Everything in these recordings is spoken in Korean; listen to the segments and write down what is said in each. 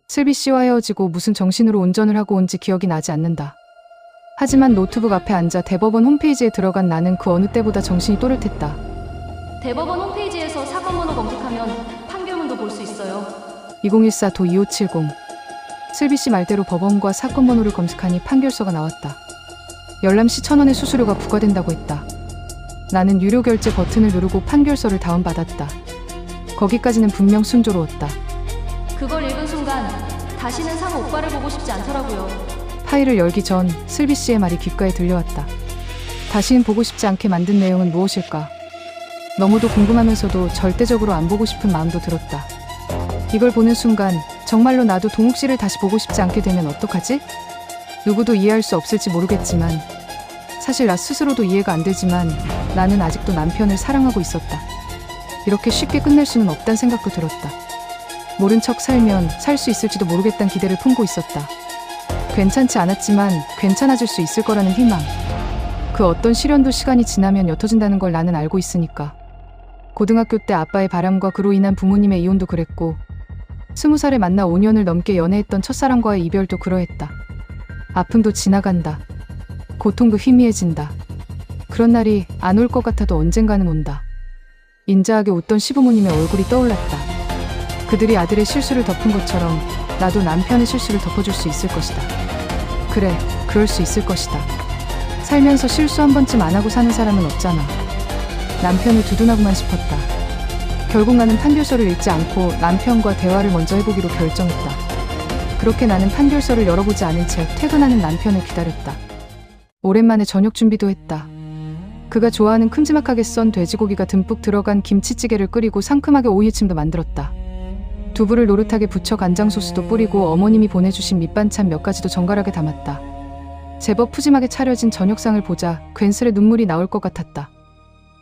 슬비 씨와 헤어지고 무슨 정신으로 운전을 하고 온지 기억이 나지 않는다. 하지만 노트북 앞에 앉아 대법원 홈페이지에 들어간 나는 그 어느 때보다 정신이 또렷했다. 대법원 홈페이지에서 사건 번호 검색하면 판결문도 볼 수 있어요. 2014-2570. 슬비 씨 말대로 법원과 사건 번호를 검색하니 판결서가 나왔다. 열람시 1,000원의 수수료가 부과된다고 했다. 나는 유료 결제 버튼을 누르고 판결서를 다운받았다. 거기까지는 분명 순조로웠다. 그걸 읽은 순간 다시는 상우 오빠를 보고 싶지 않더라고요. 파일을 열기 전 슬비 씨의 말이 귓가에 들려왔다. 다시는 보고 싶지 않게 만든 내용은 무엇일까? 너무도 궁금하면서도 절대적으로 안 보고 싶은 마음도 들었다. 이걸 보는 순간 정말로 나도 동욱 씨를 다시 보고 싶지 않게 되면 어떡하지? 누구도 이해할 수 없을지 모르겠지만 사실 나 스스로도 이해가 안 되지만 나는 아직도 남편을 사랑하고 있었다. 이렇게 쉽게 끝낼 수는 없단 생각도 들었다. 모른 척 살면 살 수 있을지도 모르겠다는 기대를 품고 있었다. 괜찮지 않았지만 괜찮아질 수 있을 거라는 희망. 그 어떤 시련도 시간이 지나면 옅어진다는 걸 나는 알고 있으니까. 고등학교 때 아빠의 바람과 그로 인한 부모님의 이혼도 그랬고 20살에 만나 5년을 넘게 연애했던 첫사랑과의 이별도 그러했다. 아픔도 지나간다. 고통도 희미해진다. 그런 날이 안 올 것 같아도 언젠가는 온다. 인자하게 웃던 시부모님의 얼굴이 떠올랐다. 그들이 아들의 실수를 덮은 것처럼 나도 남편의 실수를 덮어줄 수 있을 것이다. 그래, 그럴 수 있을 것이다. 살면서 실수 한 번쯤 안 하고 사는 사람은 없잖아. 남편을 두둔하고만 싶었다. 결국 나는 판결서를 읽지 않고 남편과 대화를 먼저 해보기로 결정했다. 그렇게 나는 판결서를 열어보지 않은 채 퇴근하는 남편을 기다렸다. 오랜만에 저녁 준비도 했다. 그가 좋아하는 큼지막하게 썬 돼지고기가 듬뿍 들어간 김치찌개를 끓이고 상큼하게 오이무침도 만들었다. 두부를 노릇하게 부쳐 간장소스도 뿌리고 어머님이 보내주신 밑반찬 몇 가지도 정갈하게 담았다. 제법 푸짐하게 차려진 저녁상을 보자 괜스레 눈물이 나올 것 같았다.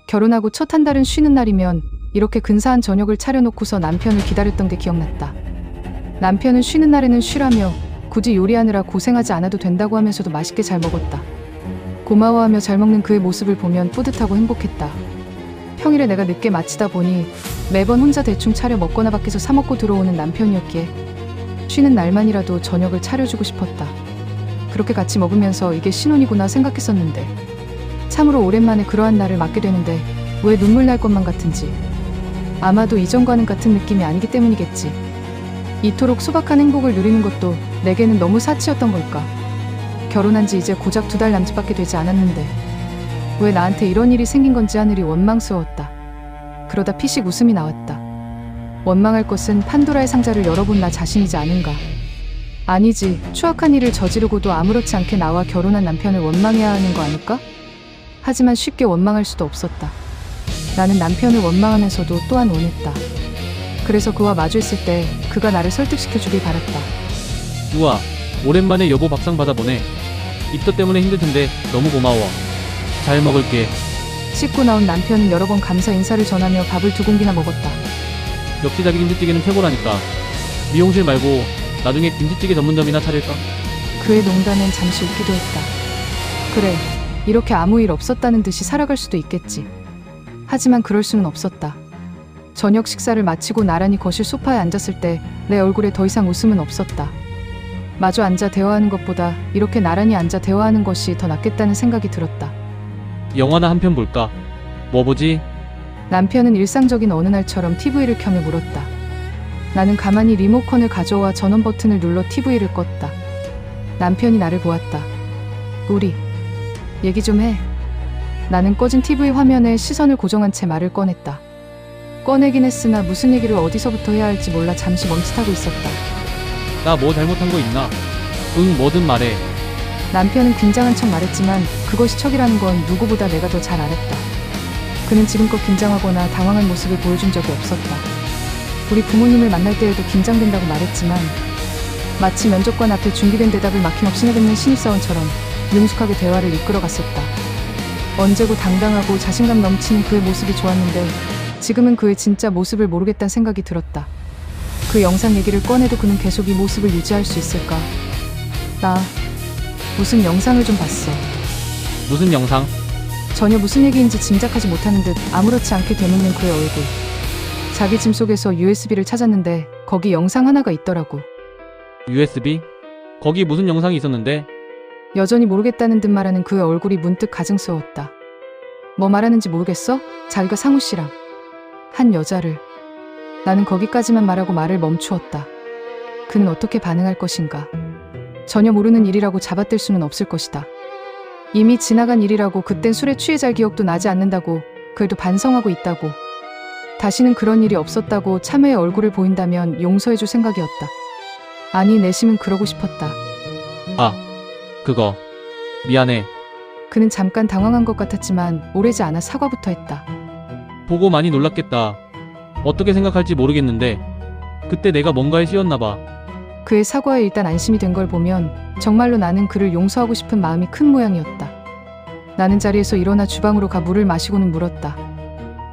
결혼하고 첫 한 달은 쉬는 날이면 이렇게 근사한 저녁을 차려놓고서 남편을 기다렸던 게 기억났다. 남편은 쉬는 날에는 쉬라며 굳이 요리하느라 고생하지 않아도 된다고 하면서도 맛있게 잘 먹었다. 고마워하며 잘 먹는 그의 모습을 보면 뿌듯하고 행복했다. 평일에 내가 늦게 마치다 보니 매번 혼자 대충 차려 먹거나 밖에서 사 먹고 들어오는 남편이었기에 쉬는 날만이라도 저녁을 차려주고 싶었다. 그렇게 같이 먹으면서 이게 신혼이구나 생각했었는데 참으로 오랜만에 그러한 날을 맞게 되는데 왜 눈물 날 것만 같은지. 아마도 이전과는 같은 느낌이 아니기 때문이겠지. 이토록 소박한 행복을 누리는 것도 내게는 너무 사치였던 걸까. 결혼한 지 이제 고작 2달 남짓밖에 되지 않았는데 왜 나한테 이런 일이 생긴 건지 하늘이 원망스러웠다. 그러다 피식 웃음이 나왔다. 원망할 것은 판도라의 상자를 열어본 나 자신이지 않은가. 아니지, 추악한 일을 저지르고도 아무렇지 않게 나와 결혼한 남편을 원망해야 하는 거 아닐까? 하지만 쉽게 원망할 수도 없었다. 나는 남편을 원망하면서도 또한 원했다. 그래서 그와 마주했을 때 그가 나를 설득시켜주길 바랐다. 우와, 오랜만에 여보 밥상 받아보네. 입덧 때문에 힘들 텐데 너무 고마워. 잘 먹을게. 씻고 나온 남편은 여러 번 감사 인사를 전하며 밥을 2공기나 먹었다. 역시 자기 김치찌개는 최고라니까. 미용실 말고 나중에 김치찌개 전문점이나 차릴까? 그의 농담엔 잠시 웃기도 했다. 그래, 이렇게 아무 일 없었다는 듯이 살아갈 수도 있겠지. 하지만 그럴 수는 없었다. 저녁 식사를 마치고 나란히 거실 소파에 앉았을 때 내 얼굴에 더 이상 웃음은 없었다. 마주 앉아 대화하는 것보다 이렇게 나란히 앉아 대화하는 것이 더 낫겠다는 생각이 들었다. 영화나 한 편 볼까? 뭐 보지? 남편은 일상적인 어느 날처럼 TV를 켜며 물었다. 나는 가만히 리모컨을 가져와 전원 버튼을 눌러 TV를 껐다. 남편이 나를 보았다. 우리 얘기 좀 해. 나는 꺼진 TV 화면에 시선을 고정한 채 말을 꺼냈다. 꺼내긴 했으나 무슨 얘기를 어디서부터 해야 할지 몰라 잠시 멈칫하고 있었다. 나 뭐 잘못한 거 있나? 응, 뭐든 말해. 남편은 긴장한 척 말했지만 그것이 척이라는 건 누구보다 내가 더 잘 알았다. 그는 지금껏 긴장하거나 당황한 모습을 보여준 적이 없었다. 우리 부모님을 만날 때에도 긴장된다고 말했지만 마치 면접관 앞에 준비된 대답을 막힘없이 내뱉는 신입사원처럼 능숙하게 대화를 이끌어갔었다. 언제고 당당하고 자신감 넘치는 그의 모습이 좋았는데 지금은 그의 진짜 모습을 모르겠다는 생각이 들었다. 그 영상 얘기를 꺼내도 그는 계속 이 모습을 유지할 수 있을까? 나 무슨 영상을 좀 봤어. 무슨 영상? 전혀 무슨 얘기인지 짐작하지 못하는 듯 아무렇지 않게 되묻는 그의 얼굴. 자기 짐 속에서 USB를 찾았는데 거기 영상 하나가 있더라고. USB? 거기 무슨 영상이 있었는데? 여전히 모르겠다는 듯 말하는 그의 얼굴이 문득 가증스러웠다. 뭐 말하는지 모르겠어? 자기가 상우 씨랑 한 여자를. 나는 거기까지만 말하고 말을 멈추었다. 그는 어떻게 반응할 것인가? 전혀 모르는 일이라고 잡아들 수는 없을 것이다. 이미 지나간 일이라고, 그땐 술에 취해 잘 기억도 나지 않는다고, 그래도 반성하고 있다고, 다시는 그런 일이 없었다고 참회의 얼굴을 보인다면 용서해줄 생각이었다. 아니, 내심은 그러고 싶었다. 그거 미안해. 그는 잠깐 당황한 것 같았지만 오래지 않아 사과부터 했다. 보고 많이 놀랐겠다. 어떻게 생각할지 모르겠는데 그때 내가 뭔가에 씌였나 봐. 그의 사과에 일단 안심이 된 걸 보면 정말로 나는 그를 용서하고 싶은 마음이 큰 모양이었다. 나는 자리에서 일어나 주방으로 가 물을 마시고는 물었다.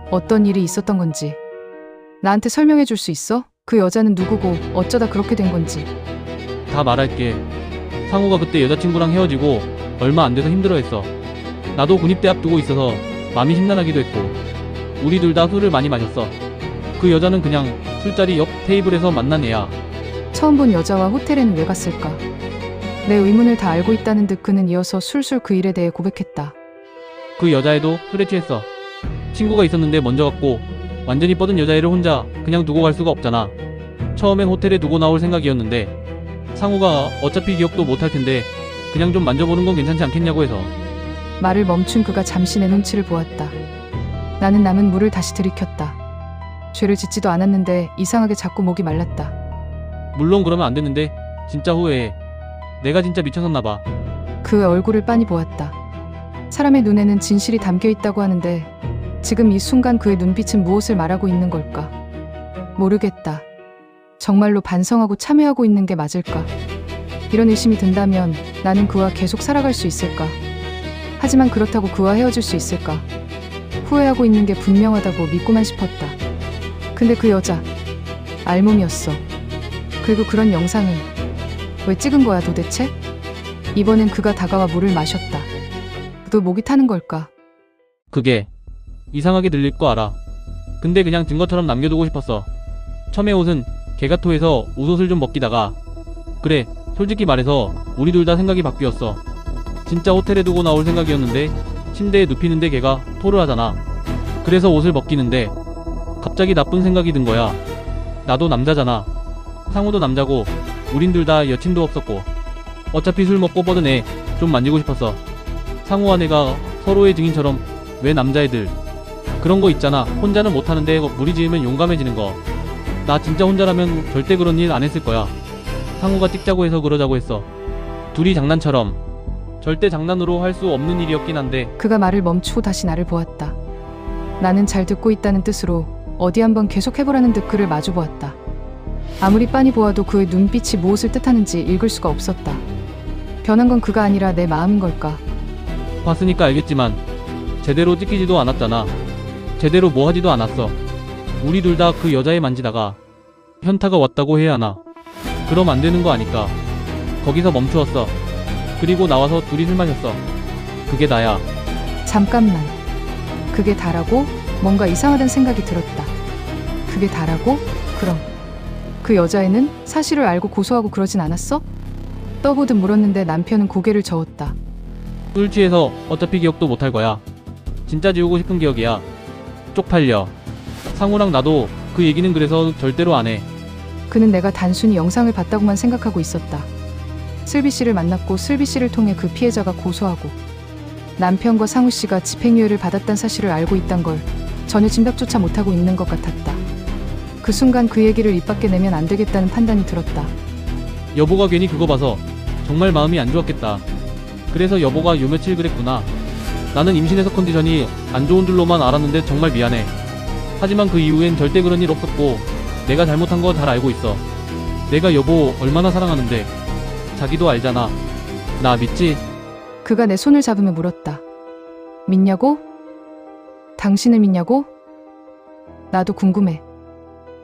어떤 일이 있었던 건지 나한테 설명해 줄 수 있어? 그 여자는 누구고 어쩌다 그렇게 된 건지. 다 말할게. 상우가 그때 여자친구랑 헤어지고 얼마 안 돼서 힘들어했어. 나도 군입대 앞두고 있어서 마음이 심란하기도 했고 우리 둘 다 술을 많이 마셨어. 그 여자는 그냥 술자리 옆 테이블에서 만난 애야. 처음 본 여자와 호텔에는 왜 갔을까? 내 의문을 다 알고 있다는 듯 그는 이어서 술술 그 일에 대해 고백했다. 그 여자애도 술에 취했어. 친구가 있었는데 먼저 갔고 완전히 뻗은 여자애를 혼자 그냥 두고 갈 수가 없잖아. 처음엔 호텔에 두고 나올 생각이었는데 상우가 어차피 기억도 못할 텐데 그냥 좀 만져보는 건 괜찮지 않겠냐고 해서. 말을 멈춘 그가 잠시 내 눈치를 보았다. 나는 남은 물을 다시 들이켰다. 죄를 짓지도 않았는데 이상하게 자꾸 목이 말랐다. 물론 그러면 안 됐는데 진짜 후회해. 내가 진짜 미쳤었나 봐. 그의 얼굴을 빤히 보았다. 사람의 눈에는 진실이 담겨 있다고 하는데 지금 이 순간 그의 눈빛은 무엇을 말하고 있는 걸까? 모르겠다. 정말로 반성하고 참회하고 있는 게 맞을까? 이런 의심이 든다면 나는 그와 계속 살아갈 수 있을까? 하지만 그렇다고 그와 헤어질 수 있을까? 후회하고 있는 게 분명하다고 믿고만 싶었다. 근데 그 여자 알몸이었어. 그리고 그런 영상은 왜 찍은 거야 도대체? 이번엔 그가 다가와 물을 마셨다. 또 목이 타는 걸까? 그게 이상하게 들릴 거 알아. 근데 그냥 증거처럼 남겨두고 싶었어. 처음에 옷은 개가토에서 우솥을 좀 먹기다가 그래 솔직히 말해서 우리 둘 다 생각이 바뀌었어. 진짜 호텔에 두고 나올 생각이었는데 침대에 눕히는데 걔가 토를 하잖아. 그래서 옷을 벗기는데 갑자기 나쁜 생각이 든 거야. 나도 남자잖아. 상우도 남자고 우린 둘 다 여친도 없었고 어차피 술 먹고 뻗은 애 좀 만지고 싶었어. 상우와 내가 서로의 증인처럼. 왜 남자애들 그런 거 있잖아. 혼자는 못하는데 무리 지으면 용감해지는 거. 나 진짜 혼자라면 절대 그런 일 안 했을 거야. 상우가 찍자고 해서 그러자고 했어. 둘이 장난처럼. 절대 장난으로 할 수 없는 일이었긴 한데. 그가 말을 멈추고 다시 나를 보았다. 나는 잘 듣고 있다는 뜻으로 어디 한번 계속 해보라는 듯 그를 마주보았다. 아무리 빤히 보아도 그의 눈빛이 무엇을 뜻하는지 읽을 수가 없었다. 변한 건 그가 아니라 내 마음인 걸까? 봤으니까 알겠지만 제대로 찍히지도 않았잖아. 제대로 뭐 하지도 않았어. 우리 둘 다 그 여자애 만지다가 현타가 왔다고 해야 하나. 그럼 안 되는 거 아니까. 거기서 멈추었어. 그리고 나와서 둘이 술 마셨어. 그게 나야. 잠깐만. 그게 다라고? 뭔가 이상하다는 생각이 들었다. 그게 다라고? 그럼 그 여자애는 사실을 알고 고소하고 그러진 않았어? 떠보듯 물었는데 남편은 고개를 저었다. 술 취해서 어차피 기억도 못할 거야. 진짜 지우고 싶은 기억이야. 쪽팔려. 상우랑 나도 그 얘기는 그래서 절대로 안 해. 그는 내가 단순히 영상을 봤다고만 생각하고 있었다. 슬비 씨를 만났고 슬비 씨를 통해 그 피해자가 고소하고 남편과 상우 씨가 집행유예를 받았다는 사실을 알고 있단 걸 전혀 짐작조차 못하고 있는 것 같았다. 그 순간 그 얘기를 입 밖에 내면 안 되겠다는 판단이 들었다. 여보가 괜히 그거 봐서 정말 마음이 안 좋았겠다. 그래서 여보가 요 며칠 그랬구나. 나는 임신해서 컨디션이 안 좋은 줄로만 알았는데 정말 미안해. 하지만 그 이후엔 절대 그런 일 없었고 내가 잘못한 거 잘 알고 있어. 내가 여보 얼마나 사랑하는데. 자기도 알잖아. 나 믿지? 그가 내 손을 잡으며 물었다. 믿냐고? 당신을 믿냐고? 나도 궁금해.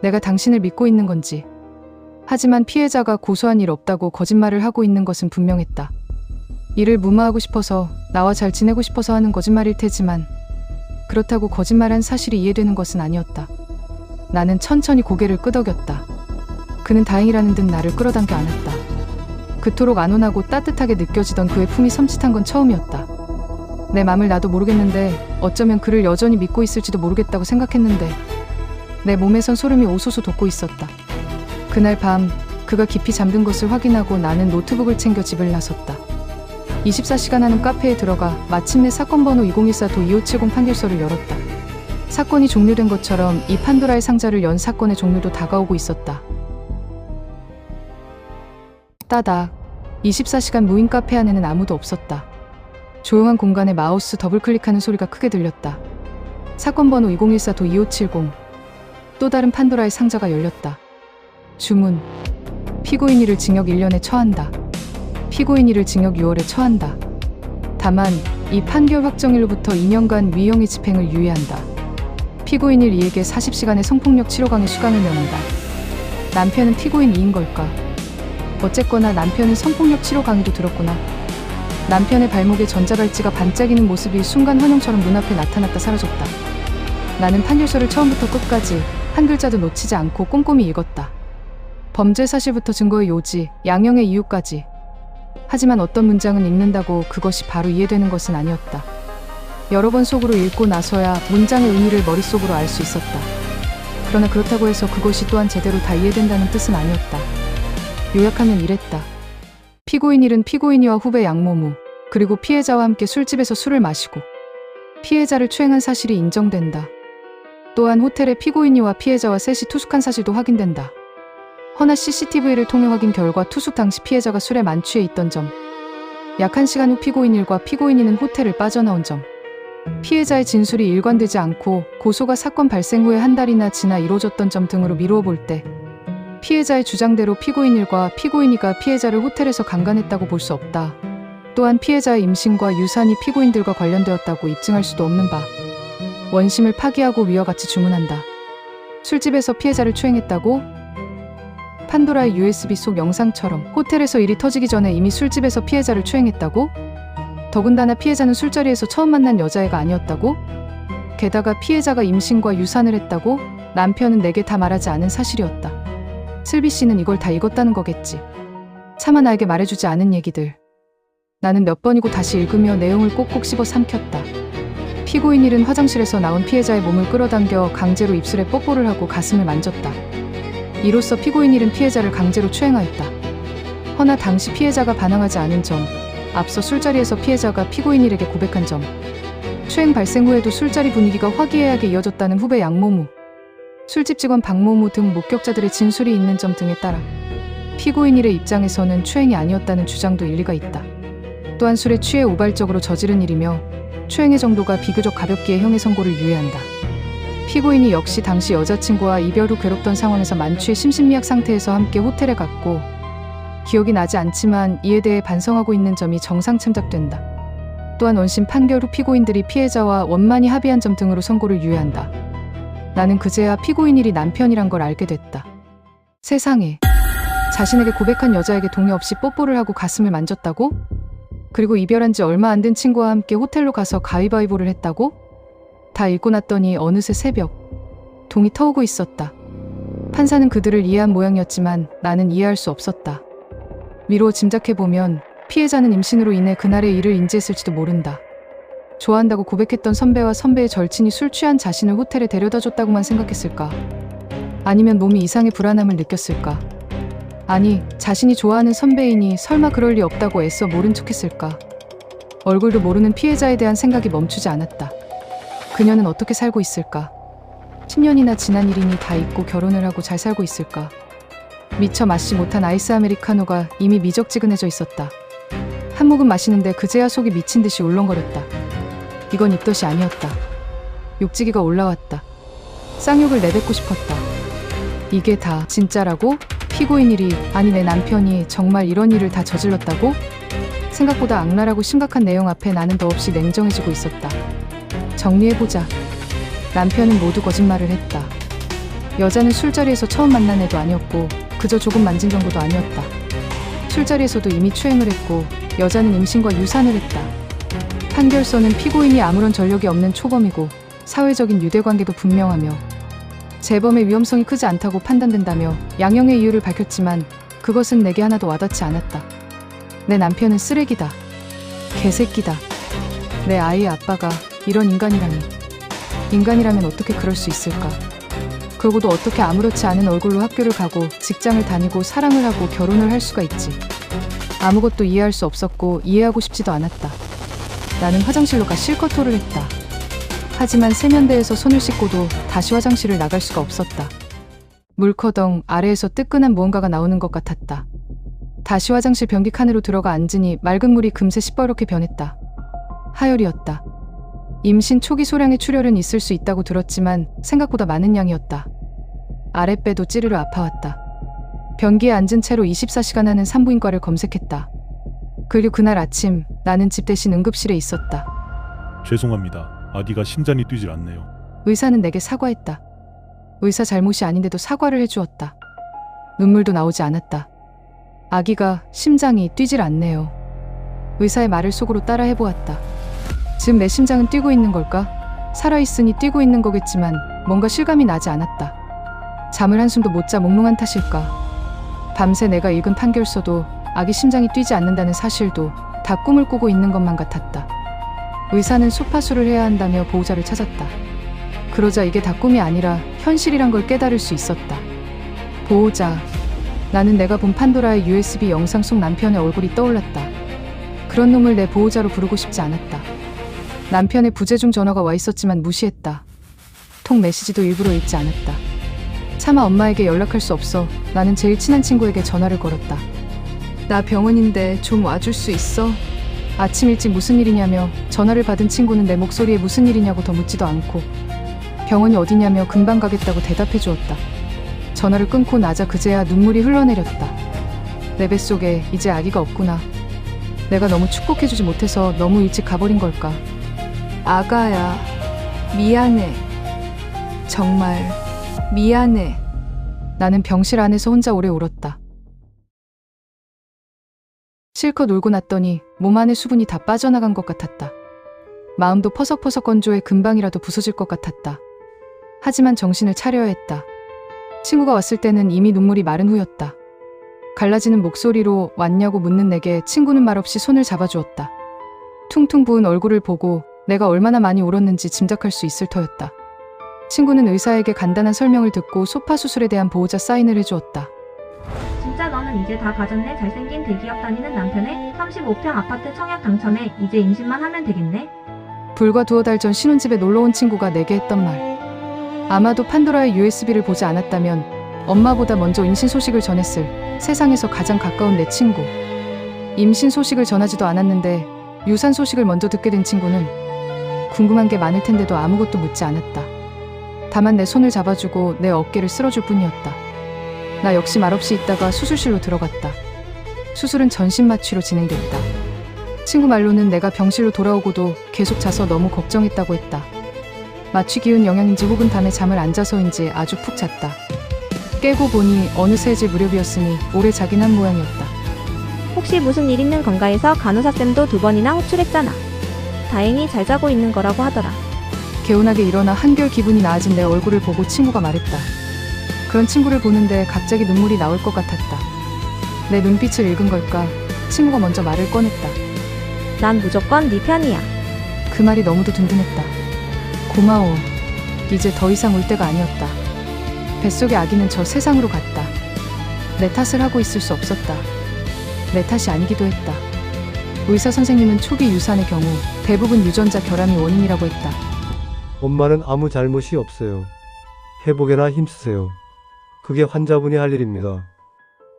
내가 당신을 믿고 있는 건지. 하지만 피해자가 고소한 일 없다고 거짓말을 하고 있는 것은 분명했다. 이를 무마하고 싶어서 나와 잘 지내고 싶어서 하는 거짓말일 테지만 그렇다고 거짓말한 사실이 이해되는 것은 아니었다. 나는 천천히 고개를 끄덕였다. 그는 다행이라는 듯 나를 끌어당겨 안았다. 그토록 안온하고 따뜻하게 느껴지던 그의 품이 섬찟한 건 처음이었다. 내 맘을 나도 모르겠는데 어쩌면 그를 여전히 믿고 있을지도 모르겠다고 생각했는데 내 몸에선 소름이 오소소 돋고 있었다. 그날 밤 그가 깊이 잠든 것을 확인하고 나는 노트북을 챙겨 집을 나섰다. 24시간 하는 카페에 들어가 마침내 사건 번호 2014-2570 판결서를 열었다. 사건이 종료된 것처럼 이 판도라의 상자를 연 사건의 종류도 다가오고 있었다. 따닥. 24시간 무인 카페 안에는 아무도 없었다. 조용한 공간에 마우스 더블클릭하는 소리가 크게 들렸다. 사건 번호 2014-2570. 또 다른 판도라의 상자가 열렸다. 주문. 피고인 이를 징역 1년에 처한다. 피고인 이를 징역 6월에 처한다. 다만 이 판결 확정일로부터 2년간 위형의 집행을 유예한다. 피고인 1 이에게 40시간의 성폭력 치료 강의 수강을 명한다. 남편은 피고인 2인 걸까? 어쨌거나 남편은 성폭력 치료 강의도 들었구나. 남편의 발목에 전자발찌가 반짝이는 모습이 순간 환영처럼 눈앞에 나타났다 사라졌다. 나는 판결서를 처음부터 끝까지 한 글자도 놓치지 않고 꼼꼼히 읽었다. 범죄 사실부터 증거의 요지, 양형의 이유까지. 하지만 어떤 문장은 읽는다고 그것이 바로 이해되는 것은 아니었다. 여러 번 속으로 읽고 나서야 문장의 의미를 머릿속으로 알 수 있었다. 그러나 그렇다고 해서 그것이 또한 제대로 다 이해된다는 뜻은 아니었다. 요약하면 이랬다. 피고인 1은 피고인이와 후배 양모무, 그리고 피해자와 함께 술집에서 술을 마시고 피해자를 추행한 사실이 인정된다. 또한 호텔에 피고인이와 피해자와 셋이 투숙한 사실도 확인된다. 허나 CCTV를 통해 확인 결과 투숙 당시 피해자가 술에 만취해 있던 점, 약 1시간 후 피고인 1과 피고인 2는 호텔을 빠져나온 점, 피해자의 진술이 일관되지 않고 고소가 사건 발생 후에 한 달이나 지나 이루어졌던 점 등으로 미루어 볼 때 피해자의 주장대로 피고인 1과 피고인 2가 피해자를 호텔에서 강간했다고 볼 수 없다. 또한 피해자의 임신과 유산이 피고인들과 관련되었다고 입증할 수도 없는 바, 원심을 파기하고 위와 같이 주문한다. 술집에서 피해자를 추행했다고? 판도라의 USB 속 영상처럼 호텔에서 일이 터지기 전에 이미 술집에서 피해자를 추행했다고? 더군다나 피해자는 술자리에서 처음 만난 여자애가 아니었다고? 게다가 피해자가 임신과 유산을 했다고? 남편은 내게 다 말하지 않은 사실이었다. 슬비 씨는 이걸 다 읽었다는 거겠지. 차마 나에게 말해주지 않은 얘기들. 나는 몇 번이고 다시 읽으며 내용을 꼭꼭 씹어 삼켰다. 피고인 1은 화장실에서 나온 피해자의 몸을 끌어당겨 강제로 입술에 뽀뽀를 하고 가슴을 만졌다. 이로써 피고인 1은 피해자를 강제로 추행하였다. 허나 당시 피해자가 반항하지 않은 점, 앞서 술자리에서 피해자가 피고인 1에게 고백한 점, 추행 발생 후에도 술자리 분위기가 화기애애하게 이어졌다는 후배 양모무, 술집 직원 박모무 등 목격자들의 진술이 있는 점 등에 따라 피고인 1의 입장에서는 추행이 아니었다는 주장도 일리가 있다. 또한 술에 취해 우발적으로 저지른 일이며 추행의 정도가 비교적 가볍기에 형의 선고를 유예한다. 피고인이 역시 당시 여자친구와 이별 후 괴롭던 상황에서 만취해 심신미약 상태에서 함께 호텔에 갔고 기억이 나지 않지만 이에 대해 반성하고 있는 점이 정상 참작된다. 또한 원심 판결 후 피고인들이 피해자와 원만히 합의한 점 등으로 선고를 유예한다. 나는 그제야 피고인 1이 남편이란 걸 알게 됐다. 세상에, 자신에게 고백한 여자에게 동의 없이 뽀뽀를 하고 가슴을 만졌다고? 그리고 이별한 지 얼마 안 된 친구와 함께 호텔로 가서 가위바위보를 했다고? 다 읽고 났더니 어느새 새벽, 동이 터오고 있었다. 판사는 그들을 이해한 모양이었지만 나는 이해할 수 없었다. 미루어 짐작해보면 피해자는 임신으로 인해 그날의 일을 인지했을지도 모른다. 좋아한다고 고백했던 선배와 선배의 절친이 술 취한 자신을 호텔에 데려다 줬다고만 생각했을까? 아니면 몸이 이상의 불안함을 느꼈을까? 아니, 자신이 좋아하는 선배이니 설마 그럴 리 없다고 애써 모른 척했을까? 얼굴도 모르는 피해자에 대한 생각이 멈추지 않았다. 그녀는 어떻게 살고 있을까? 10년이나 지난 일이니 다 잊고 결혼을 하고 잘 살고 있을까? 미처 마시지 못한 아이스 아메리카노가 이미 미적지근해져 있었다. 한 모금 마시는데 그제야 속이 미친 듯이 울렁거렸다. 이건 입덧이 아니었다. 욕지기가 올라왔다. 쌍욕을 내뱉고 싶었다. 이게 다 진짜라고? 피고인 1이, 아니 내 남편이 정말 이런 일을 다 저질렀다고? 생각보다 악랄하고 심각한 내용 앞에 나는 더없이 냉정해지고 있었다. 정리해보자. 남편은 모두 거짓말을 했다. 여자는 술자리에서 처음 만난 애도 아니었고 그저 조금 만진 정도도 아니었다. 술자리에서도 이미 추행을 했고 여자는 임신과 유산을 했다. 판결서는 피고인이 아무런 전력이 없는 초범이고 사회적인 유대관계도 분명하며 재범의 위험성이 크지 않다고 판단된다며 양형의 이유를 밝혔지만 그것은 내게 하나도 와닿지 않았다. 내 남편은 쓰레기다. 개새끼다. 내 아이의 아빠가 이런 인간이라니. 인간이라면 어떻게 그럴 수 있을까? 그러고도 어떻게 아무렇지 않은 얼굴로 학교를 가고 직장을 다니고 사랑을 하고 결혼을 할 수가 있지. 아무것도 이해할 수 없었고 이해하고 싶지도 않았다. 나는 화장실로 가 실컷 토를 했다. 하지만 세면대에서 손을 씻고도 다시 화장실을 나갈 수가 없었다. 물커덩 아래에서 뜨끈한 무언가가 나오는 것 같았다. 다시 화장실 변기 칸으로 들어가 앉으니 맑은 물이 금세 시퍼렇게 변했다. 하열이었다. 임신 초기 소량의 출혈은 있을 수 있다고 들었지만 생각보다 많은 양이었다. 아랫배도 찌르르 아파왔다. 변기에 앉은 채로 24시간 하는 산부인과를 검색했다. 그리고 그날 아침 나는 집 대신 응급실에 있었다. 죄송합니다. 아기가 심장이 뛰질 않네요. 의사는 내게 사과했다. 의사 잘못이 아닌데도 사과를 해주었다. 눈물도 나오지 않았다. 아기가 심장이 뛰질 않네요. 의사의 말을 속으로 따라 해보았다. 지금 내 심장은 뛰고 있는 걸까? 살아있으니 뛰고 있는 거겠지만 뭔가 실감이 나지 않았다. 잠을 한숨도 못 자 몽롱한 탓일까? 밤새 내가 읽은 판결서도 아기 심장이 뛰지 않는다는 사실도 다 꿈을 꾸고 있는 것만 같았다. 의사는 소파수를 해야 한다며 보호자를 찾았다. 그러자 이게 다 꿈이 아니라 현실이란 걸 깨달을 수 있었다. 보호자. 나는 내가 본 판도라의 USB 영상 속 남편의 얼굴이 떠올랐다. 그런 놈을 내 보호자로 부르고 싶지 않았다. 남편의 부재중 전화가 와 있었지만 무시했다. 통 메시지도 일부러 읽지 않았다. 차마 엄마에게 연락할 수 없어 나는 제일 친한 친구에게 전화를 걸었다. 나 병원인데 좀 와줄 수 있어? 아침 일찍 무슨 일이냐며 전화를 받은 친구는 내 목소리에 무슨 일이냐고 더 묻지도 않고 병원이 어디냐며 금방 가겠다고 대답해 주었다. 전화를 끊고 나자 그제야 눈물이 흘러내렸다. 내 뱃속에 이제 아기가 없구나. 내가 너무 축복해주지 못해서 너무 일찍 가버린 걸까? 아가야, 미안해. 정말 미안해. 나는 병실 안에서 혼자 오래 울었다. 실컷 울고 났더니 몸 안의 수분이 다 빠져나간 것 같았다. 마음도 퍼석퍼석 건조해 금방이라도 부서질 것 같았다. 하지만 정신을 차려야 했다. 친구가 왔을 때는 이미 눈물이 마른 후였다. 갈라지는 목소리로 왔냐고 묻는 내게 친구는 말없이 손을 잡아주었다. 퉁퉁 부은 얼굴을 보고 내가 얼마나 많이 울었는지 짐작할 수 있을 터였다. 친구는 의사에게 간단한 설명을 듣고 소파 수술에 대한 보호자 사인을 해주었다. 진짜 너는 이제 다 가졌네. 잘생긴 대기업 다니는 남편에 35평 아파트 청약 당첨해. 이제 임신만 하면 되겠네. 불과 두어 달 전 신혼집에 놀러온 친구가 내게 했던 말. 아마도 판도라의 USB를 보지 않았다면 엄마보다 먼저 임신 소식을 전했을 세상에서 가장 가까운 내 친구. 임신 소식을 전하지도 않았는데 유산 소식을 먼저 듣게 된 친구는 궁금한 게 많을 텐데도 아무것도 묻지 않았다. 다만 내 손을 잡아주고 내 어깨를 쓸어줄 뿐이었다. 나 역시 말없이 있다가 수술실로 들어갔다. 수술은 전신 마취로 진행됐다. 친구 말로는 내가 병실로 돌아오고도 계속 자서 너무 걱정했다고 했다. 마취 기운 영향인지 혹은 밤에 잠을 안 자서인지 아주 푹 잤다. 깨고 보니 어느새 해질 무렵이었으니 오래 자긴 한 모양이었다. 혹시 무슨 일 있는 건가 해서 간호사쌤도 2번이나 호출했잖아. 다행히 잘 자고 있는 거라고 하더라. 개운하게 일어나 한결 기분이 나아진 내 얼굴을 보고 친구가 말했다. 그런 친구를 보는데 갑자기 눈물이 나올 것 같았다. 내 눈빛을 읽은 걸까? 친구가 먼저 말을 꺼냈다. 난 무조건 네 편이야. 그 말이 너무도 든든했다. 고마워. 이제 더 이상 울 때가 아니었다. 뱃속의 아기는 저 세상으로 갔다. 내 탓을 하고 있을 수 없었다. 내 탓이 아니기도 했다. 의사 선생님은 초기 유산의 경우 대부분 유전자 결함이 원인이라고 했다. 엄마는 아무 잘못이 없어요. 회복에나 힘쓰세요. 그게 환자분이 할 일입니다.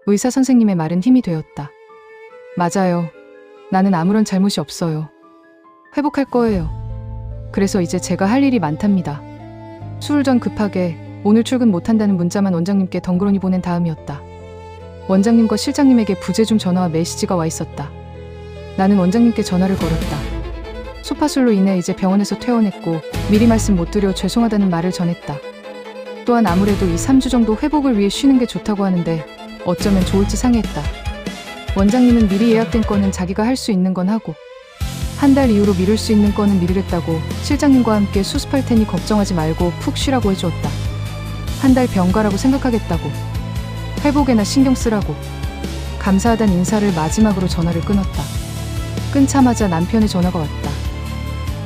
의사 선생님의 말은 힘이 되었다. 맞아요. 나는 아무런 잘못이 없어요. 회복할 거예요. 그래서 이제 제가 할 일이 많답니다. 수술 전 급하게 오늘 출근 못한다는 문자만 원장님께 덩그러니 보낸 다음이었다. 원장님과 실장님에게 부재중 전화와 메시지가 와 있었다. 나는 원장님께 전화를 걸었다. 소파술로 인해 이제 병원에서 퇴원했고 미리 말씀 못 드려 죄송하다는 말을 전했다. 또한 아무래도 2-3주 정도 회복을 위해 쉬는 게 좋다고 하는데 어쩌면 좋을지 상의했다. 원장님은 미리 예약된 건은 자기가 할 수 있는 건 하고 한 달 이후로 미룰 수 있는 건은 미루겠다고 실장님과 함께 수습할 테니 걱정하지 말고 푹 쉬라고 해주었다. 한 달 병가라고 생각하겠다고. 회복에나 신경 쓰라고. 감사하단 인사를 마지막으로 전화를 끊었다. 끊자마자 남편의 전화가 왔다.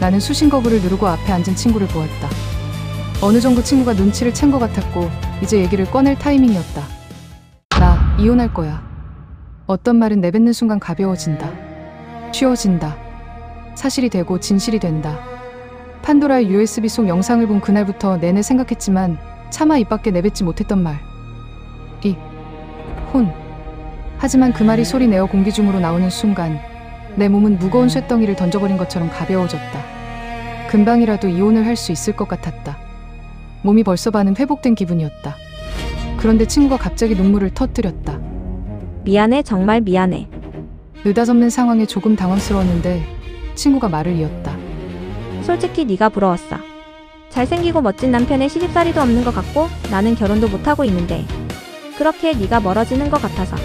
나는 수신 거부를 누르고 앞에 앉은 친구를 보았다. 어느 정도 친구가 눈치를 챈 것 같았고 이제 얘기를 꺼낼 타이밍이었다. 나 이혼할 거야. 어떤 말은 내뱉는 순간 가벼워진다. 쉬워진다. 사실이 되고 진실이 된다. 판도라의 USB 속 영상을 본 그날부터 내내 생각했지만 차마 입 밖에 내뱉지 못했던 말. 혼. 하지만 그 말이 소리 내어 공기 중으로 나오는 순간 내 몸은 무거운 쇳덩이를 던져버린 것처럼 가벼워졌다. 금방이라도 이혼을 할 수 있을 것 같았다. 몸이 벌써 반은 회복된 기분이었다. 그런데 친구가 갑자기 눈물을 터뜨렸다. 미안해, 정말 미안해. 느닷없는 상황에 조금 당황스러웠는데 친구가 말을 이었다. 솔직히 네가 부러웠어. 잘생기고 멋진 남편에 시집살이도 없는 것 같고 나는 결혼도 못하고 있는데 그렇게 네가 멀어지는 것 같아서.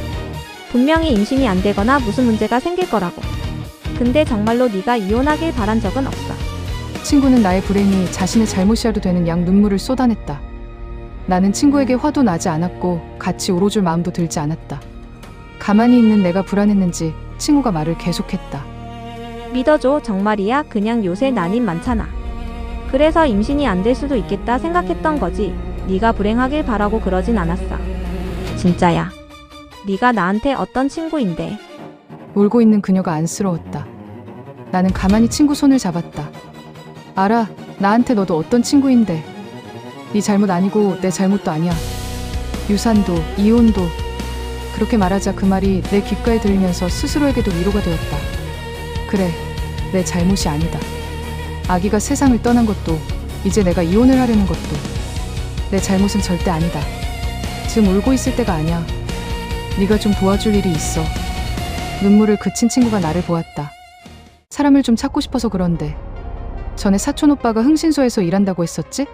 분명히 임신이 안 되거나 무슨 문제가 생길 거라고. 근데 정말로 네가 이혼하길 바란 적은 없어. 친구는 나의 불행이 자신의 잘못이라도 되는 양 눈물을 쏟아냈다. 나는 친구에게 화도 나지 않았고 같이 울어줄 마음도 들지 않았다. 가만히 있는 내가 불안했는지 친구가 말을 계속했다. 믿어줘, 정말이야. 그냥 요새 난임 많잖아. 그래서 임신이 안 될 수도 있겠다 생각했던 거지. 네가 불행하길 바라고 그러진 않았어. 진짜야. 네가 나한테 어떤 친구인데. 울고 있는 그녀가 안쓰러웠다. 나는 가만히 친구 손을 잡았다. 알아, 나한테 너도 어떤 친구인데. 네 잘못 아니고 내 잘못도 아니야. 유산도 이혼도. 그렇게 말하자 그 말이 내 귓가에 들리면서 스스로에게도 위로가 되었다. 그래, 내 잘못이 아니다. 아기가 세상을 떠난 것도 이제 내가 이혼을 하려는 것도 내 잘못은 절대 아니다. 지금 울고 있을 때가 아니야. 네가 좀 도와줄 일이 있어. 눈물을 그친 친구가 나를 보았다. 사람을 좀 찾고 싶어서 그런데. 전에 사촌 오빠가 흥신소에서 일한다고 했었지?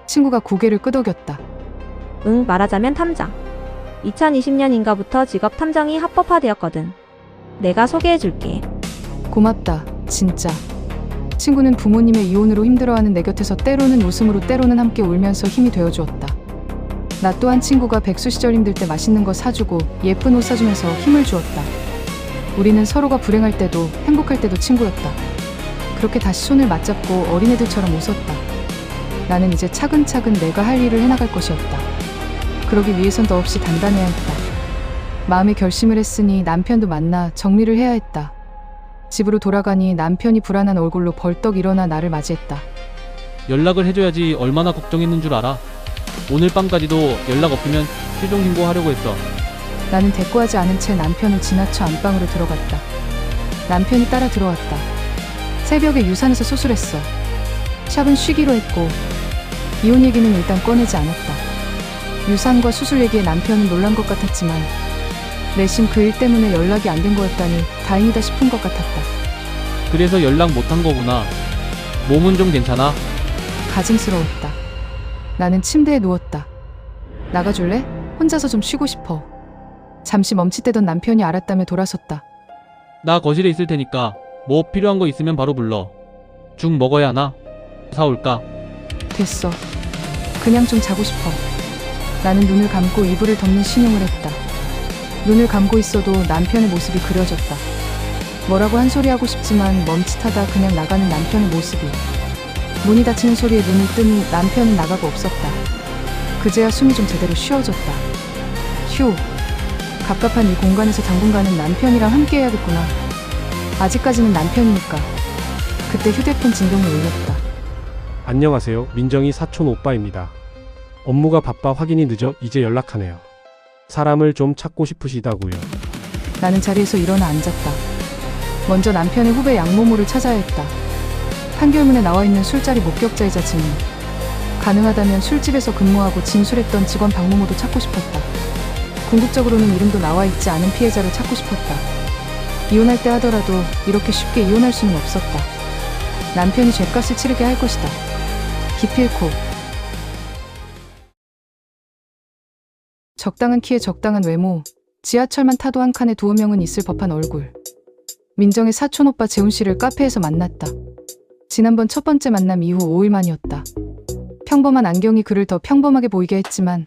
친구가 고개를 끄덕였다. 응, 말하자면 탐정. 2020년인가부터 직업 탐정이 합법화되었거든. 내가 소개해줄게. 고맙다, 진짜. 친구는 부모님의 이혼으로 힘들어하는 내 곁에서 때로는 웃음으로 때로는 함께 울면서 힘이 되어주었다. 나 또한 친구가 백수 시절 힘들 때 맛있는 거 사주고 예쁜 옷 사주면서 힘을 주었다. 우리는 서로가 불행할 때도 행복할 때도 친구였다. 그렇게 다시 손을 맞잡고 어린애들처럼 웃었다. 나는 이제 차근차근 내가 할 일을 해나갈 것이었다. 그러기 위해선 더없이 단단해야 했다. 마음의 결심을 했으니 남편도 만나 정리를 해야 했다. 집으로 돌아가니 남편이 불안한 얼굴로 벌떡 일어나 나를 맞이했다. 연락을 해줘야지 얼마나 걱정했는 줄 알아. 오늘 밤까지도 연락 없으면 실종신고하려고 했어. 나는 대꾸하지 않은 채 남편을 지나쳐 안방으로 들어갔다. 남편이 따라 들어왔다. 새벽에 유산에서 수술했어. 샵은 쉬기로 했고 이혼 얘기는 일단 꺼내지 않았다. 유산과 수술 얘기에 남편은 놀란 것 같았지만 내심 그 일 때문에 연락이 안 된 거였다니 다행이다 싶은 것 같았다. 그래서 연락 못한 거구나. 몸은 좀 괜찮아? 가증스러웠다. 나는 침대에 누웠다. 나가줄래? 혼자서 좀 쉬고 싶어. 잠시 멈칫대던 남편이 알았다며 돌아섰다. 나 거실에 있을 테니까 뭐 필요한 거 있으면 바로 불러. 죽 먹어야 하나? 사올까? 됐어. 그냥 좀 자고 싶어. 나는 눈을 감고 이불을 덮는 신용을 했다. 눈을 감고 있어도 남편의 모습이 그려졌다. 뭐라고 한 소리 하고 싶지만 멈칫하다 그냥 나가는 남편의 모습이. 문이 닫히는 소리에 눈을 뜨니 남편은 나가고 없었다. 그제야 숨이 좀 제대로 쉬어졌다. 휴. 갑갑한 이 공간에서 당분간은 남편이랑 함께 해야겠구나. 아직까지는 남편이니까. 그때 휴대폰 진동이 울렸다. 안녕하세요. 민정이 사촌 오빠입니다. 업무가 바빠 확인이 늦어 이제 연락하네요. 사람을 좀 찾고 싶으시다고요. 나는 자리에서 일어나 앉았다. 먼저 남편의 후배 양모모를 찾아야 했다. 판결문에 나와 있는 술자리 목격자이자 증인. 가능하다면 술집에서 근무하고 진술했던 직원 박모모도 찾고 싶었다. 궁극적으로는 이름도 나와 있지 않은 피해자를 찾고 싶었다. 이혼할 때 하더라도 이렇게 쉽게 이혼할 수는 없었다. 남편이 죗값을 치르게 할 것이다. 기필코. 적당한 키에 적당한 외모, 지하철만 타도 한 칸에 두어 명은 있을 법한 얼굴. 민정의 사촌 오빠 재훈 씨를 카페에서 만났다. 지난번 첫 번째 만남 이후 5일 만이었다. 평범한 안경이 그를 더 평범하게 보이게 했지만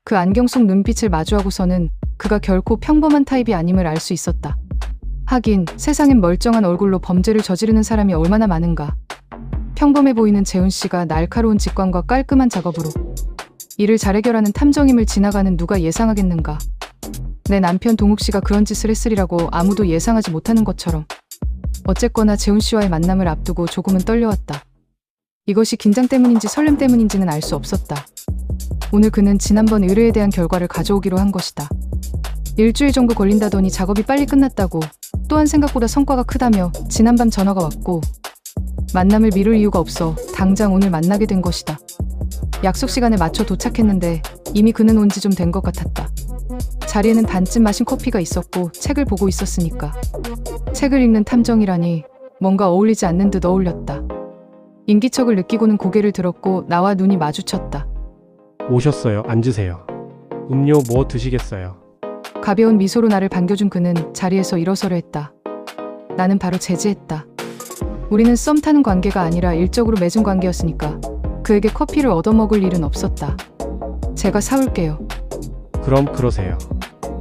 그 안경 속 눈빛을 마주하고서는 그가 결코 평범한 타입이 아님을 알 수 있었다. 하긴 세상엔 멀쩡한 얼굴로 범죄를 저지르는 사람이 얼마나 많은가. 평범해 보이는 재훈 씨가 날카로운 직관과 깔끔한 작업으로 일을 잘 해결하는 탐정임을 지나가는 누가 예상하겠는가. 내 남편 동욱 씨가 그런 짓을 했으리라고 아무도 예상하지 못하는 것처럼. 어쨌거나 재훈 씨와의 만남을 앞두고 조금은 떨려왔다. 이것이 긴장 때문인지 설렘 때문인지는 알 수 없었다. 오늘 그는 지난번 의뢰에 대한 결과를 가져오기로 한 것이다. 일주일 정도 걸린다더니 작업이 빨리 끝났다고, 또한 생각보다 성과가 크다며 지난밤 전화가 왔고, 만남을 미룰 이유가 없어 당장 오늘 만나게 된 것이다. 약속 시간에 맞춰 도착했는데 이미 그는 온 지 좀 된 것 같았다. 자리에는 반쯤 마신 커피가 있었고 책을 보고 있었으니까. 책을 읽는 탐정이라니 뭔가 어울리지 않는 듯 어울렸다. 인기척을 느끼고는 고개를 들었고 나와 눈이 마주쳤다. 오셨어요. 앉으세요. 음료 뭐 드시겠어요? 가벼운 미소로 나를 반겨준 그는 자리에서 일어서려 했다. 나는 바로 제지했다. 우리는 썸 타는 관계가 아니라 일적으로 맺은 관계였으니까 그에게 커피를 얻어먹을 일은 없었다. 제가 사올게요. 그럼 그러세요.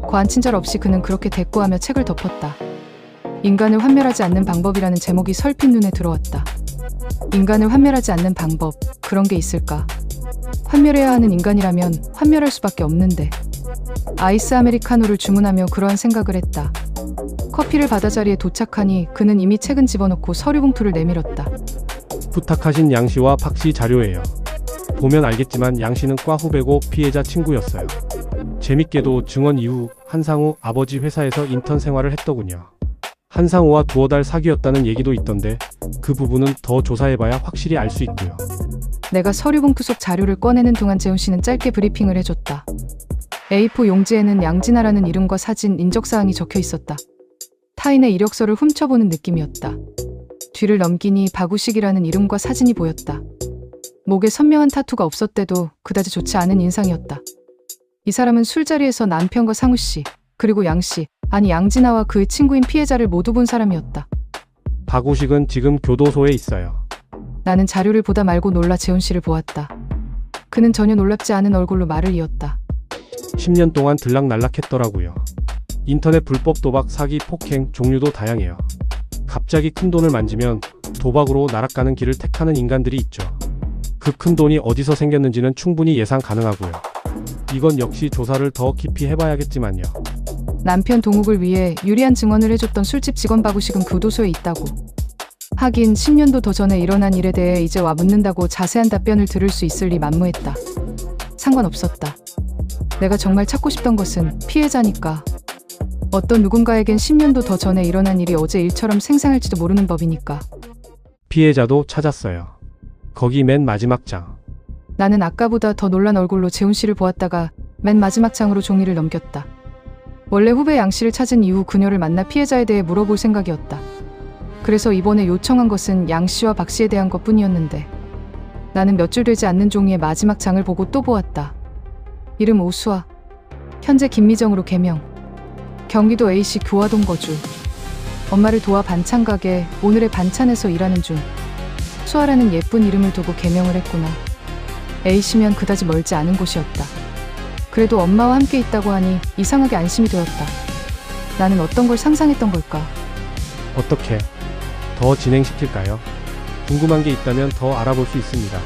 과한 친절 없이 그는 그렇게 대꾸하며 책을 덮었다. 인간을 환멸하지 않는 방법이라는 제목이 설핏 눈에 들어왔다. 인간을 환멸하지 않는 방법, 그런 게 있을까? 환멸해야 하는 인간이라면 환멸할 수밖에 없는데. 아이스 아메리카노를 주문하며 그러한 생각을 했다. 커피를 받아 자리에 도착하니 그는 이미 책은 집어넣고 서류 봉투를 내밀었다. 부탁하신 양 씨와 박 씨 자료예요. 보면 알겠지만 양 씨는 과 후배고 피해자 친구였어요. 재밌게도 증언 이후 한상우 아버지 회사에서 인턴 생활을 했더군요. 한상우와 두어 달 사귀었다는 얘기도 있던데 그 부분은 더 조사해봐야 확실히 알 수 있고요. 내가 서류 봉투 속 자료를 꺼내는 동안 재훈 씨는 짧게 브리핑을 해줬다. A4 용지에는 양진아라는 이름과 사진, 인적사항이 적혀 있었다. 타인의 이력서를 훔쳐보는 느낌이었다. 뒤를 넘기니 박우식이라는 이름과 사진이 보였다. 목에 선명한 타투가 없었대도 그다지 좋지 않은 인상이었다. 이 사람은 술자리에서 남편과 상우 씨, 그리고 양 씨, 아니 양진아와 그의 친구인 피해자를 모두 본 사람이었다. 박우식은 지금 교도소에 있어요. 나는 자료를 보다 말고 놀라 재훈 씨를 보았다. 그는 전혀 놀랍지 않은 얼굴로 말을 이었다. 10년 동안 들락날락했더라고요. 인터넷 불법 도박, 사기, 폭행 종류도 다양해요. 갑자기 큰 돈을 만지면 도박으로 날아가는 길을 택하는 인간들이 있죠. 그 큰 돈이 어디서 생겼는지는 충분히 예상 가능하고요. 이건 역시 조사를 더 깊이 해봐야겠지만요. 남편 동욱을 위해 유리한 증언을 해줬던 술집 직원 박우식은 교도소에 있다고. 하긴 10년도 더 전에 일어난 일에 대해 이제 와 묻는다고 자세한 답변을 들을 수 있을 리 만무했다. 상관없었다. 내가 정말 찾고 싶던 것은 피해자니까. 어떤 누군가에겐 10년도 더 전에 일어난 일이 어제 일처럼 생생할지도 모르는 법이니까. 피해자도 찾았어요. 거기 맨 마지막 장. 나는 아까보다 더 놀란 얼굴로 재훈 씨를 보았다가 맨 마지막 장으로 종이를 넘겼다. 원래 후배 양 씨를 찾은 이후 그녀를 만나 피해자에 대해 물어볼 생각이었다. 그래서 이번에 요청한 것은 양 씨와 박 씨에 대한 것뿐이었는데 나는 몇 줄 되지 않는 종이의 마지막 장을 보고 또 보았다. 이름 오수아, 현재 김미정으로 개명, 경기도 A시 교화동 거주, 엄마를 도와 반찬 가게 오늘의 반찬에서 일하는 중. 수아라는 예쁜 이름을 두고 개명을 했구나. A시면 그다지 멀지 않은 곳이었다. 그래도 엄마와 함께 있다고 하니 이상하게 안심이 되었다. 나는 어떤 걸 상상했던 걸까? 어떻게 더 진행시킬까요? 궁금한 게 있다면 더 알아볼 수 있습니다.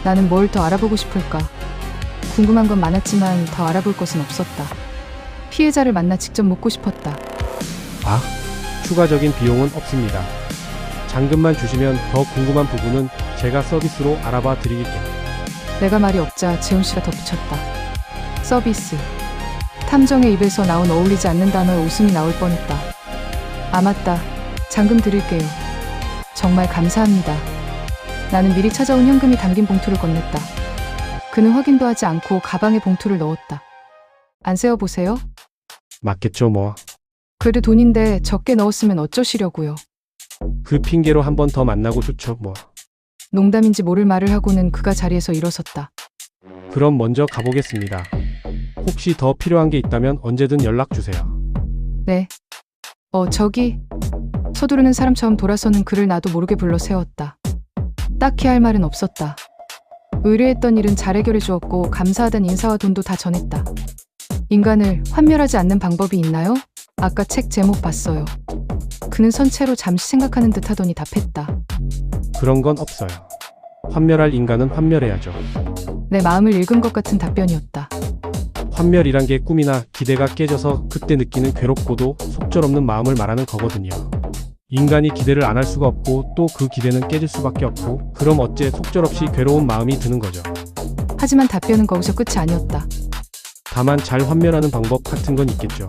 나는 뭘 더 알아보고 싶을까? 궁금한 건 많았지만 더 알아볼 것은 없었다. 피해자를 만나 직접 묻고 싶었다. 추가적인 비용은 없습니다. 잔금만 주시면 더 궁금한 부분은 제가 서비스로 알아봐 드릴게요. 내가 말이 없자 재훈 씨가 덧붙였다. 서비스. 탐정의 입에서 나온 어울리지 않는 단어에 웃음이 나올 뻔했다. 아 맞다. 잔금 드릴게요. 정말 감사합니다. 나는 미리 찾아온 현금이 담긴 봉투를 건넸다. 그는 확인도 하지 않고 가방에 봉투를 넣었다. 안 세어보세요? 맞겠죠 뭐. 그래도 돈인데 적게 넣었으면 어쩌시려고요. 그 핑계로 한 번 더 만나고 좋죠 뭐. 농담인지 모를 말을 하고는 그가 자리에서 일어섰다. 그럼 먼저 가보겠습니다. 혹시 더 필요한 게 있다면 언제든 연락 주세요. 네. 저기. 서두르는 사람처럼 돌아서는 그를 나도 모르게 불러 세웠다. 딱히 할 말은 없었다. 의뢰했던 일은 잘 해결해 주었고 감사하단 인사와 돈도 다 전했다. 인간을 환멸하지 않는 방법이 있나요? 아까 책 제목 봤어요. 그는 선체로 잠시 생각하는 듯 하더니 답했다. 그런 건 없어요. 환멸할 인간은 환멸해야죠. 내 마음을 읽은 것 같은 답변이었다. 환멸이란 게 꿈이나 기대가 깨져서 그때 느끼는 괴롭고도 속절없는 마음을 말하는 거거든요. 인간이 기대를 안 할 수가 없고 또 그 기대는 깨질 수밖에 없고 그럼 어째 속절없이 괴로운 마음이 드는 거죠. 하지만 답변은 거기서 끝이 아니었다. 다만 잘 환멸하는 방법 같은 건 있겠죠.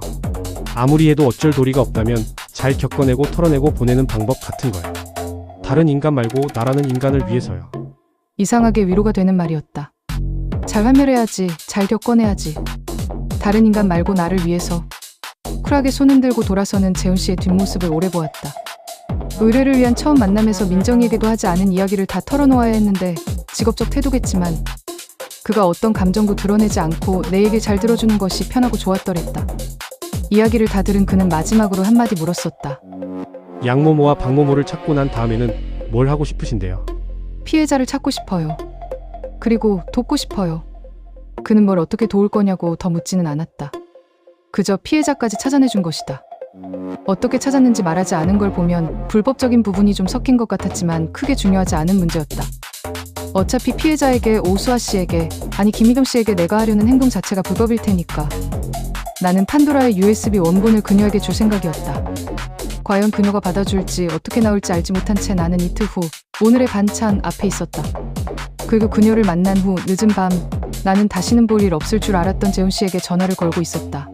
아무리 해도 어쩔 도리가 없다면 잘 겪어내고 털어내고 보내는 방법 같은 거요. 다른 인간 말고 나라는 인간을 위해서요. 이상하게 위로가 되는 말이었다. 잘 환멸해야지, 잘 겪어내야지. 다른 인간 말고 나를 위해서. 쿨하게 손 흔들고 돌아서는 재훈 씨의 뒷모습을 오래 보았다. 의뢰를 위한 처음 만남에서 민정이에게도 하지 않은 이야기를 다 털어놓아야 했는데 직업적 태도겠지만 그가 어떤 감정도 드러내지 않고 내 얘기 잘 들어주는 것이 편하고 좋았더랬다. 이야기를 다 들은 그는 마지막으로 한마디 물었었다. 양모모와 박모모를 찾고 난 다음에는 뭘 하고 싶으신데요? 피해자를 찾고 싶어요. 그리고 돕고 싶어요. 그는 뭘 어떻게 도울 거냐고 더 묻지는 않았다. 그저 피해자까지 찾아내준 것이다. 어떻게 찾았는지 말하지 않은 걸 보면 불법적인 부분이 좀 섞인 것 같았지만 크게 중요하지 않은 문제였다. 어차피 피해자에게 오수아 씨에게, 아니 김희겸 씨에게 내가 하려는 행동 자체가 불법일 테니까. 나는 판도라의 USB 원본을 그녀에게 줄 생각이었다. 과연 그녀가 받아줄지 어떻게 나올지 알지 못한 채 나는 이틀 후 오늘의 반찬 앞에 있었다. 그리고 그녀를 만난 후 늦은 밤 나는 다시는 볼 일 없을 줄 알았던 재훈 씨에게 전화를 걸고 있었다.